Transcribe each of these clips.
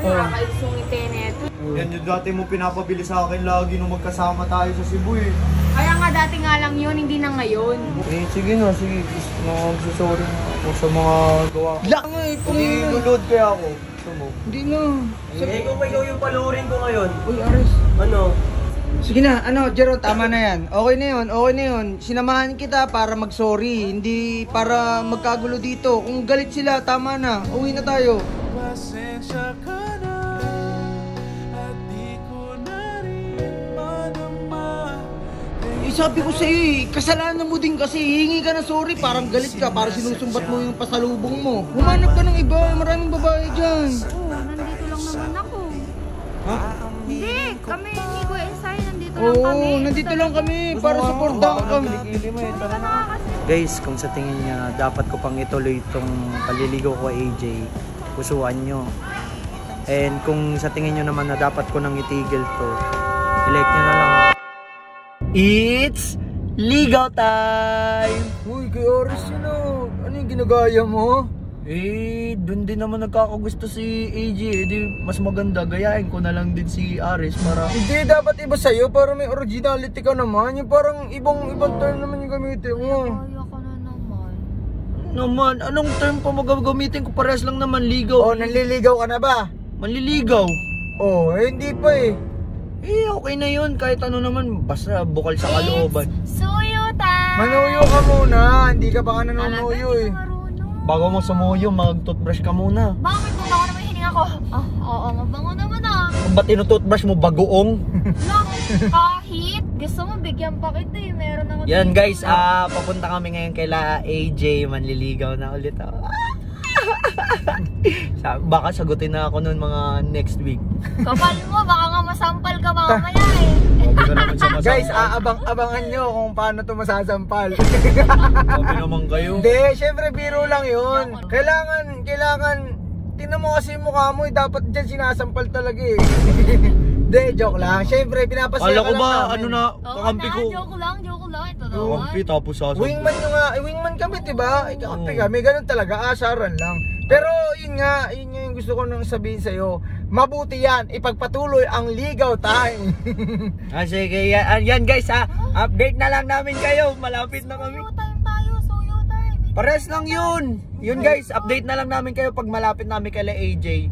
Nakakaisungiti neto. Yan yung dati mo pinapabili sa akin lagi nung magkasama tayo sa Cebu eh. Kaya nga dati nga lang yun, hindi na ngayon. Eh, sige na, sige. Sorry na ako sa mga gawa ko. Lak nga eh, Hindi lulod kaya ako. Gusto mo? Hindi na. Eh, kung ikaw yung palurin ko ngayon. Uy, Aris. Ano? Sige na, Jero, tama na yan. Okay na yun. Sinamahan kita para mag-sorry, hindi para magkagulo dito. Kung galit sila, tama na. Uwi na tayo. Pasensya ka na at di ko na rin madama. Sabi ko sa'yo kasalanan mo din kasi hingi ka na sorry, parang galit ka, parang sinusumbat mo yung pasalubong mo. Humanap ka ng iba, maraming babae dyan. Oo, nandito lang naman ako. Ha? Hindi, kami ni Kuya Insay, nandito lang Oo, kami. nandito lang kami para supportahan kami. Tara na kasi. Guys, kung sa tingin niya dapat ko pang ituloy itong paliligaw ko AJ, pusuan nyo. And kung sa tingin nyo naman na dapat ko nang itigil to, i-like nyo na lang. It's ligaw time! Uy, kay Aris yun o. Ano yung ginagaya mo? Eh, dun din naman nagkakagusto si AJ. Eh, di mas maganda, gayahin ko na lang din si Aris para... Hindi, dapat iba sa'yo para may originality ka naman. Yung parang ibang term naman yung gamitin mo. Kaya ka na naman. Naman, anong term pa magagamitin ko? Parehas lang naman, ligaw. Oh, nanliligaw ka na ba? Manliligaw. Oh, hindi pa eh. Eh, okay na yun. Kahit ano naman, basta bukal sa kalooban. Suyo time! Manuyo ka muna, hindi ka pa ka nanunuyo eh. Bago mo sumuyo, mag-toothbrush ka muna. Bakit mo ba naman hininga ko? Oo, mabango naman Ba't toothbrush mo bagoong? Lang, kahit gusto mo bigyan pa kita eh. Meron naman. Yan guys, papunta kami ngayon kaila AJ. Manliligaw na ulit ako. Baka sagutin na ako noon mga next week. Kapal mo, baka nga masampal ka mamaya eh. Guys, abangan nyo kung paano to masasampal. Sabi naman kayo. Hindi, syempre biro lang yun. Kailangan, tingnan mo kasi yung mukha mo, dapat dyan sinasampal talaga eh. Hindi, joke lang. Syempre, pinapasaya Kala ka ko lang ba, namin. ano na, kakampi ko. Joke lang. Ito naman. Kakampi tapos sasampal. Wingman nyo nga, wingman kami diba? Kakampi kami, ganun talaga, asaran lang. Pero yun nga yung gusto ko nang sabihin sa'yo. Mabuti yan, ipagpatuloy ang ligaw time. Sige, yan guys update na lang namin kayo. Malapit na kami. Suyo time tayo, suyo time. Pares lang yun. Yun guys, update na lang namin kayo pag malapit namin kaila AJ.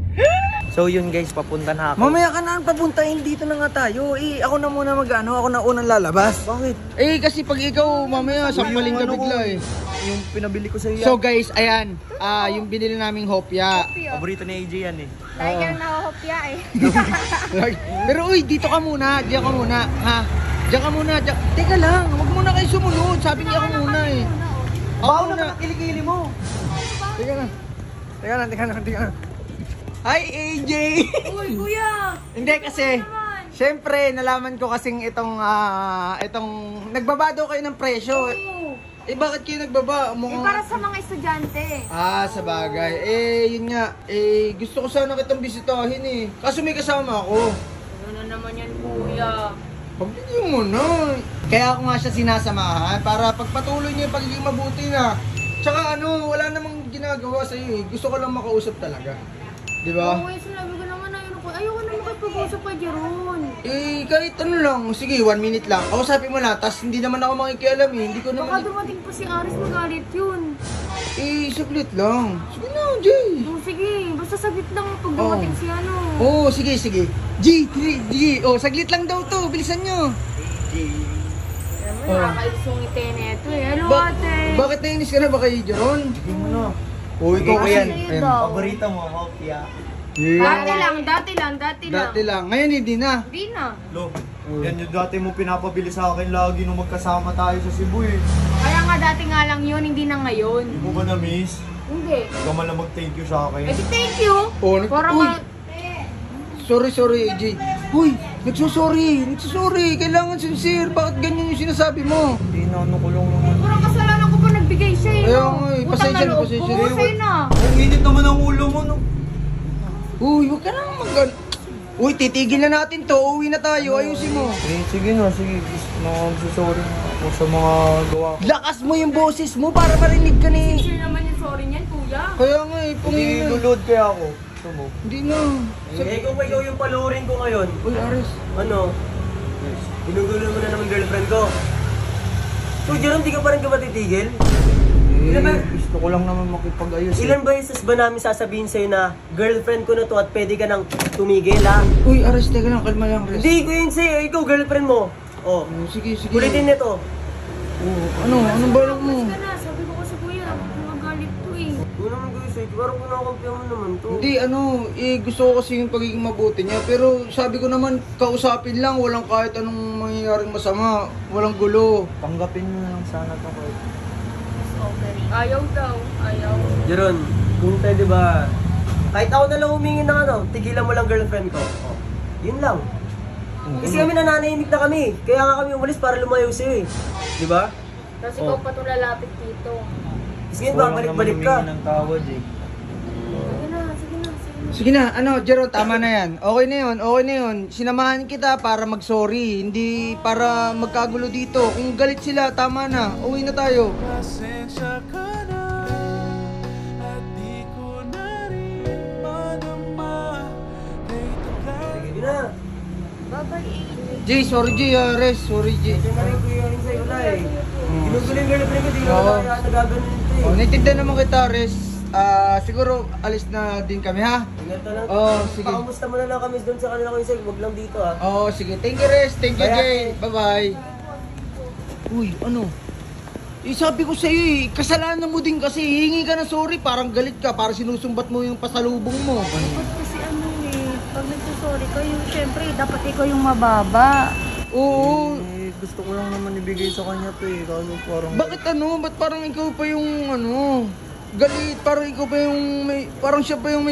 So yun guys, papunta na ako. Mamaya ka na papuntahin, dito na nga tayo. Ako na muna ako na unang lalabas. Bakit? Kasi pag ikaw mamaya, sampalin ka bigla eh. Yung pinabili ko sa iyo. So guys, ayan, yung binili naming hopya. Paborito ni AJ yan eh. Lagi kang nakahopya eh. Pero uy, dito ka muna, diyan ka muna, ha? Diyan ka muna, teka lang, huwag muna kayo sumunod, sabi niya ako muna eh. Baon na kilikili mo. Teka lang. Hi AJ! Uy, kuya! Hindi kasi, syempre, nalaman ko kasing itong nagbaba daw kayo ng presyo. Bakit kayo nagbaba? Para sa mga estudyante. Sa bagay. Yun nga. Gusto ko sana kitang bisitahin eh. Kaso may kasama ako. Ano na naman yan, kuya? Pagbigyan mo na. Kaya ako nga siya sinasamahan para pagpatuloy niya yung pagiging mabuti na. Tsaka wala namang ginagawa sa'yo eh. Gusto ko lang makausap talaga. Diba? Oo, sinabi ko naman na yun. Ayoko na makipag-usap kay Jeron. Kahit lang. Sige, 1 minute lang. Kausapin mo na. Tas hindi naman ako makikialam eh. Hindi ko naman... Baka dumating pa si Aris, magalit yun. Saglit lang. Sige na, Jay. Sige, basta saglit lang pag dumating si ano. Sige. G. Saglit lang daw to. Bilisan nyo. Nakakaisungiti neto eh. Hello ate. Bakit nainis ka na ba kay Jeron? Sige mo na. Ikaw ko yan. Sa'yo daw. Paborito mo, hopya. Dati lang. Ngayon hindi na. Di na. Lo, yan yung dati mo pinapabili sa akin lagi nung magkasama tayo sa Cebu eh. Kaya nga dati nga lang yun, hindi na ngayon. Hindi mo ba na-miss? Hindi. Huwag ka man lang mag-thank you sa akin. Eh di thank you. Para Uy, ma... sorry AJ. Uy, nagsusorry. Kailangan sincere. Bakit ganyan yung sinasabi mo? Hindi na, ano ko lang naman. Parang kasalanan ko pa nagbigay siya eh. Ayaw nga eh. Utang na loob ko. Sa'yo na. Ang init naman ang ulo mo, no? Uy, huwag ka na Uy, titigil na natin to. Uwi na tayo. Ayusin mo. Sige na, sige. Sorry na ako sa mga gawa ko. Lakas mo yung boses mo para marinig ka ni... Sincere naman yung sorry niyan, kuya. Kaya nga eh, Hindi lulod kaya ako. gusto mo. Hindi na. Eh, kung ikaw yung palurin ko ngayon, Uy, Aris. ano? Ginugulo mo na naman girlfriend ko. So, Jerome, di ka pa rin matitigil? Ilan ba? Gusto ko lang naman makipag-ayos. Ilan beses ba namin sasabihin sa'yo na girlfriend ko na to at pwede ka nang tumigil, ha? Uy, Aris, teka lang, kalma lang, Aris. Hindi ko yun sa'yo, ikaw girlfriend mo. Oh, Sige, sige. kulitin nito. Anong balak mo? Ka na, sabi ko kasi kuya, magalit to eh. Hindi naman ko yun sa'yo, parang kinakampiyan mo naman to. Hindi, gusto ko kasi yung pagiging mabuti niya. Pero sabi ko naman, kausapin lang, walang kahit anong mangyayaring masama. Walang gulo. Tanggapin mo na lang sana to, Kurt. Ayaw daw, ayaw. Jeron, kung pwede ba, kahit ako na lang humingi ng ano, tigilan mo lang girlfriend ko. Oh, yun lang. Kasi kami nananahimik na kami, kaya nga kami umalis para lumayo sa'yo eh. Di ba? Tapos ikaw pa ito lalapit dito. Kasi ngayon babalik-balik ka. Huwag ng tawad eh. Sige na, sige na, sige na. Sige na, Jero, tama na yan. Okay na yun, okay na yun. Sinamahan kita para mag-sorry, hindi para magkagulo dito. Kung galit sila, tama na. Uwi na tayo. Pasensya ka na at di ko na rin madama. Kay tagal Sige na. Bye-bye, AJ. Jay, sorry Jay, Res, sorry Jay. Kasi na rin ko yun sa'yo na eh. Ginugulo yung girlfriend ko, di ko Oo. na nagaganon ito eh. Oh, naitigdan naman kita, Res. Siguro alis na din kami, ha? Ganito lang. Oo, sige. Pakamusta mo na lang kami doon sa kanila ko yung wag lang dito ha. Oo, sige. Thank you, Res. Thank you, Bye, Jay. ate. Bye-bye. Uy, ano? Sabi ko sa'yo eh, kasalanan mo din kasi. Hingi ka na sorry, parang galit ka. Parang sinusumbat mo yung pasalubong mo. Dapat kasi ano eh, pag nagsasorry kayo, syempre dapat ikaw yung mababa. Oo. Eh, gusto ko lang naman ibigay sa kanya to eh. Kano parang... Bakit Ba't parang ikaw pa yung galit? Parang ikaw pa yung parang siya pa yung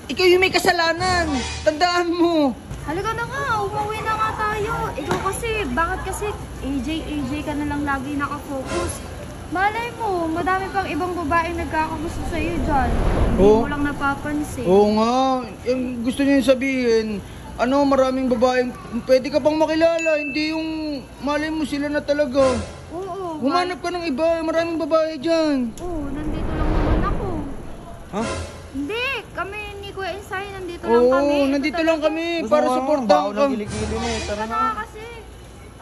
ikaw yung may kasalanan. Tandaan mo. Halika na nga, umuwi na nga tayo. Ikaw kasi, bakit kasi AJ ka na lang lagi nakafocus? Malay mo, madami pang ibang babaeng nagkakagusto sa'yo dyan. Hindi Oo. mo lang napapansin. Oo nga, yung gusto niya sabihin, maraming babaeng pwede ka pang makilala, hindi yung malay mo sila na talaga. Oo. Humanap ka ng iba, maraming babae dyan. Oo, nandito lang naman ako. Ha? Hindi, kami ni Kuya Insay, nandito lang kami. Oo, Ito nandito talaga. lang kami Gusto para ko supportahan bako ka. na kilikili mo eh. Tara Ano na. nga kasi?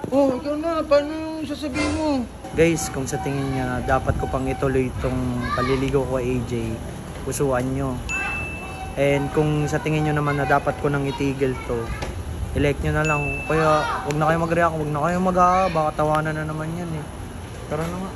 Oo, ikaw na, paano yung sasabihin mo? Guys, kung sa tingin niya na dapat ko pang ituloy itong paliligaw ko kay AJ, pusuan nyo. And kung sa tingin nyo naman na dapat ko nang itigil to, elect nyo na lang. Kaya huwag na kayo mag-react, huwag na kayo baka tawanan na naman yan eh. Tara na nga.